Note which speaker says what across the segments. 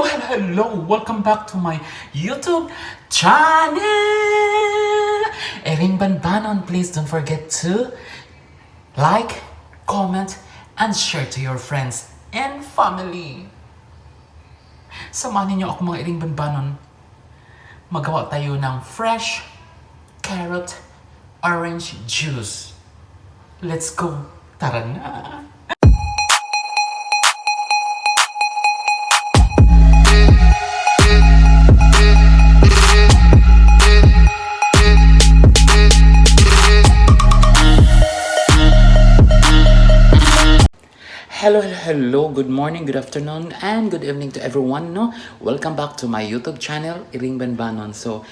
Speaker 1: Hello! Welcome back to my YouTube channel! Erin Banbanon, please don't forget to like, comment, and share to your friends and family. Samahan niyo ako mga Erin Banbanon. Magawa tayo ng fresh carrot orange juice. Let's go! Tara na! Hello, good morning, good afternoon, and good evening to everyone, no? Welcome back to my YouTube channel, Erin Banbanon. So,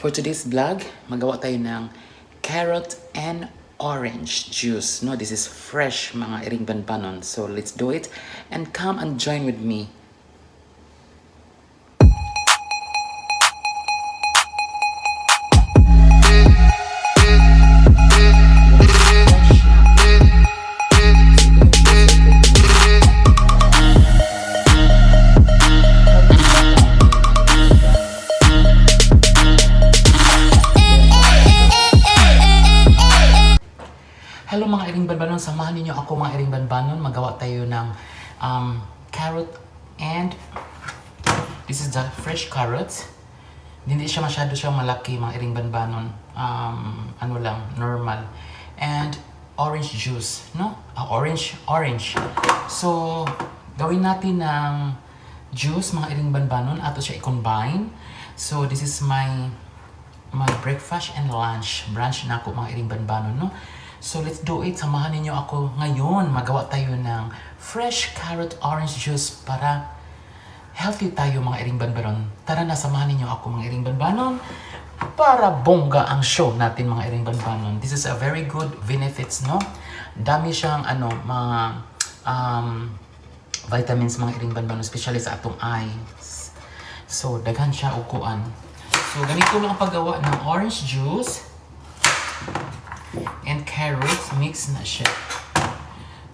Speaker 1: for today's vlog, magawa tayo ng carrot and orange juice, no? This is fresh, mga Erin Banbanon. So, let's do it, and come and join with me. Hello mga Erin Banbanon, samahan niyo ako mga Erin Banbanon. Magawa tayo ng carrot and this is the fresh carrots. Hindi siya masyado siyang malaki mga Erin Banbanon. Ano lang, normal. And orange juice, no? Orange. So, gawin natin ng juice mga Erin Banbanon. Ato siya i-combine. So, this is my breakfast and lunch. Brunch na ako mga Erin Banbanon, no? So let's do it. Samahan niyo ako ngayon. Magawa tayo ng fresh carrot orange juice para healthy tayo mga Erin Banbanon. Tara na, samahan niyo ako mga Erin Banbanon para bongga ang show natin mga Erin Banbanon. This is a very good benefits, no? Dami siyang mga vitamins mga Erin Banbanon, especially sa atong eyes. So daghan siya uguan. So ganito lang ang paggawa ng orange juice and carrots, mix na siya.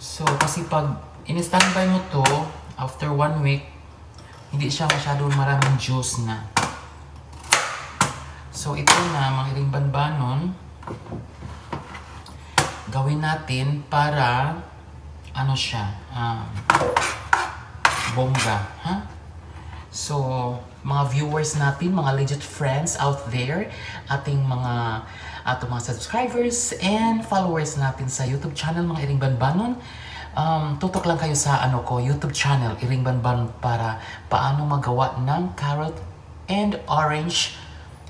Speaker 1: So, kasi pag in-standby mo to, after 1 week, hindi siya masyadong maraming juice na. So, ito na, mga Erin Banbanon, gawin natin para, siya, bongga, ha? So, mga viewers natin, mga legit friends out there, ating mga subscribers and followers natin sa YouTube channel mga Erin Banbanon. Tutok lang kayo sa YouTube channel Erin Banbanon para paano magawa ng carrot and orange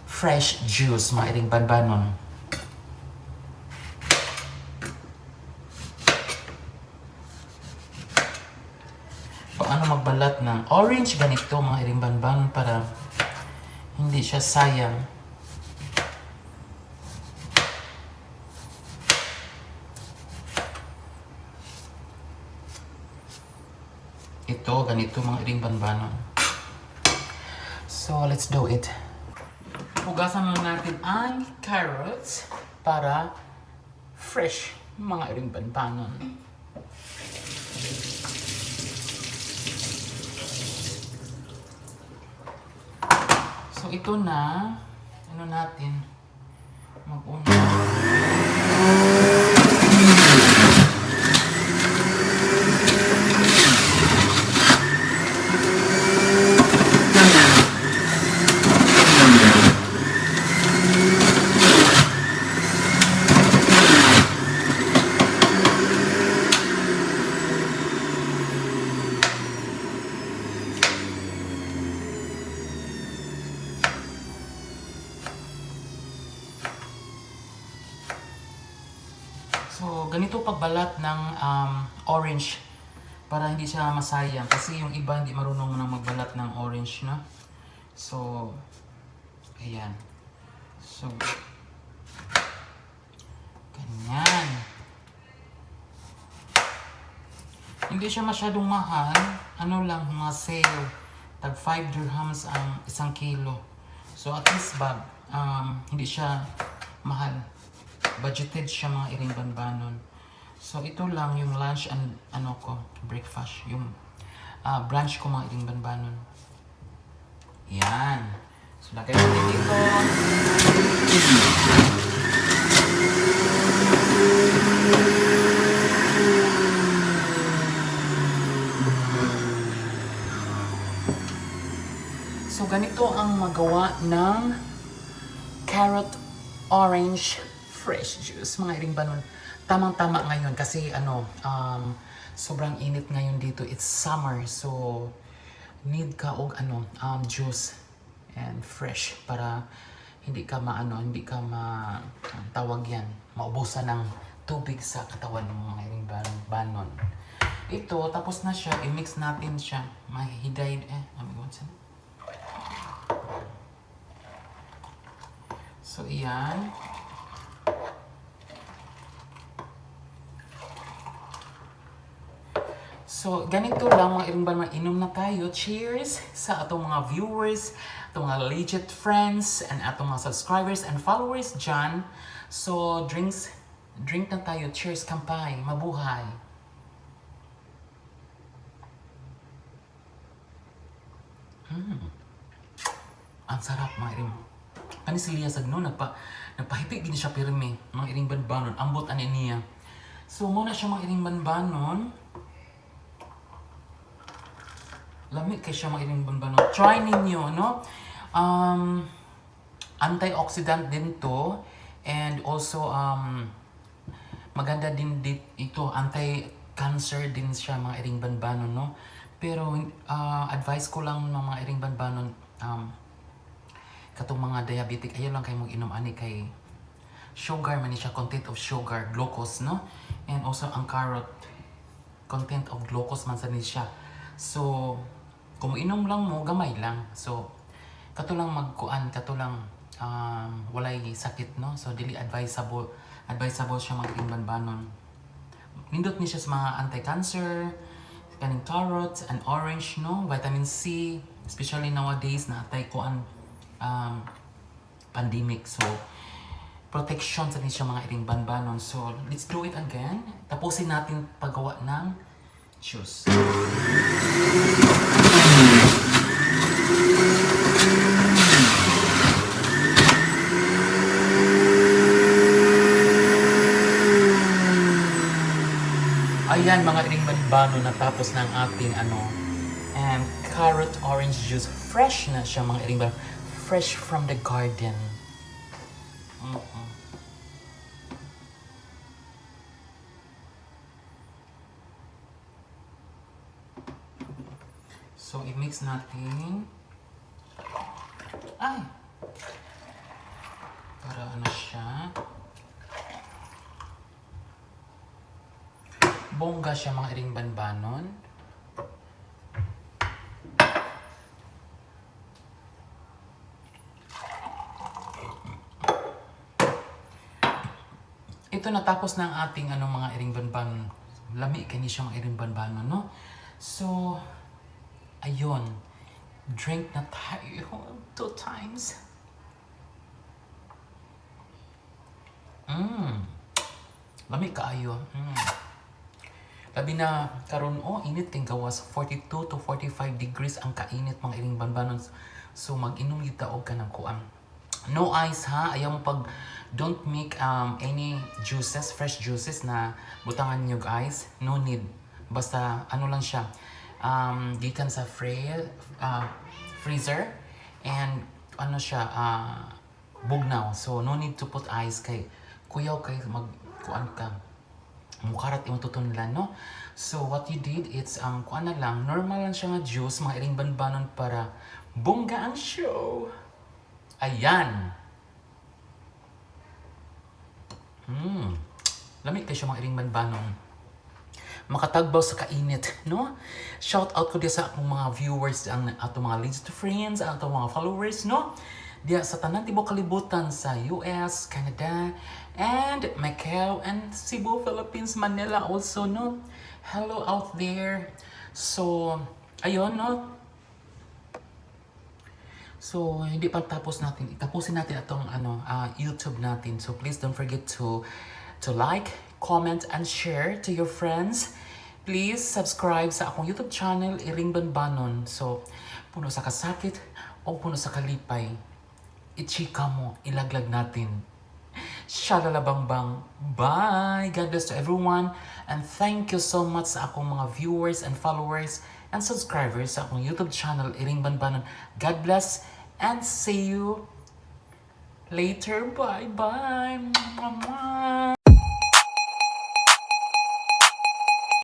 Speaker 1: fresh juice mga Erin Banbanon. Paano magbalat ng orange ganito mga Erin Banbanon para hindi siya sayang. Ito, ganito mga Erin Banbanon. So, let's do it. Hugasan muna natin ang carrots para fresh mga Erin Banbanon. So, ito na, natin, mag-una. So, ganito pagbalat ng orange para hindi siya masayang. Kasi yung iba hindi marunong nang magbalat ng orange, no? So, ayan. So, ganyan. Hindi siya masyadong mahal. Ano lang, mga sale. Tag 5 dirhams ang 1 kilo. So, at least hindi siya mahal. Budgeted siya mga Erin Banbanon. So ito lang yung lunch and breakfast, yung branch ko mga iring banbanon. Yan. So, lagay natin dito. So, ganito ang magawa ng carrot orange fresh juice, mga iring banon. Tamang-tama ngayon kasi sobrang init ngayon dito. It's summer, so need ka og juice and fresh para hindi ka tawag yan, maubusan ng tubig sa katawan ng mga iring banon. Ito, tapos na siya, i-mix natin siya. Mahiday, so, iyan. So, ganito lang mga iring banon. Inom na tayo. Cheers sa atong mga viewers, atong mga legit friends, and atong mga subscribers and followers dyan. So, drink na tayo. Cheers, kampay. Mabuhay. Ang sarap mga iring. Kani si Lia Sagno, nagpahipig gini siya pirmi. Mga iring banbanon. Ambot ani niya. So, muna siya mga iring banbanon. Lamig kay siya mga iring banbanon. Try ninyo, no? Antioxidant din to. And also, maganda din ito. Anti-cancer din siya mga iring banbanon, no? Pero, advice ko lang ng mga iring banbanon, katong mga diabetic, ayaw lang kayo mag-inom ani kay sugar man siya, content of sugar, glucose, no? And also ang carrot, content of glucose man sa siya. So, kung inom lang mo, gamay lang. So, kato lang walay sakit, no? So, dili advisable siya mag-inom banbanon. Nindot ni siya sa mga anti-cancer, kaning carrots and orange, no? Vitamin C, especially nowadays na atay pandemic. So, protection sa siya mga iring banbanon. So, let's do it again. Tapusin natin paggawa ng juice. Ayan mga iring banbanon, natapos ng ating and carrot orange juice. Fresh na siya mga iring banbanon. Fresh from the garden. So, i-mix natin. Ay! Para siya. Bongga siya mga iring banbanon. Ito natapos na ang ating mga iring banbanon. Lami kani siya mga iring banbanon, no? So, ayun. Drink na tayo 2 times. Lami kaayo. Labi na karon init kay gawas 42 to 45 degrees ang kainit mga iring banbanon. So mag-inom gyud ta og kanang kuan. No ice ha, ayaw mo don't make any juices, fresh juices na butangan nyo guys. No need. Basta lang siya. Gikan sa freezer and siya bugnaw. So no need to put ice kay kuyaw kay magkuan ka. Mukarat imong tutunlan, no? So what you did, it's normal lang siya nga juice mga iring banbanon para bongga ang show. Ayan. Lamig kayo siya mga iring banbanon. Makatagbaw sa kainit, no? Shout out ko din sa akong mga viewers, atong mga legit friends, atong mga followers, no? Diya sa tanan tibuok kalibutan sa US, Canada, and Macau, and Cebu, Philippines, Manila also, no? Hello out there. So, ayun, no? So, hindi pa tapusin natin itong YouTube natin. So, please don't forget to like, comment, and share to your friends. Please subscribe sa akong YouTube channel, Iring Banbanon. So, puno sa kasakit o puno sa kalipay, ichika mo, ilaglag natin. Shalalabangbang. Bye! God bless to everyone. And thank you so much sa akong mga viewers and followers and subscribers sa akong YouTube channel, Iring Banbanon. God bless and see you later. Bye-bye.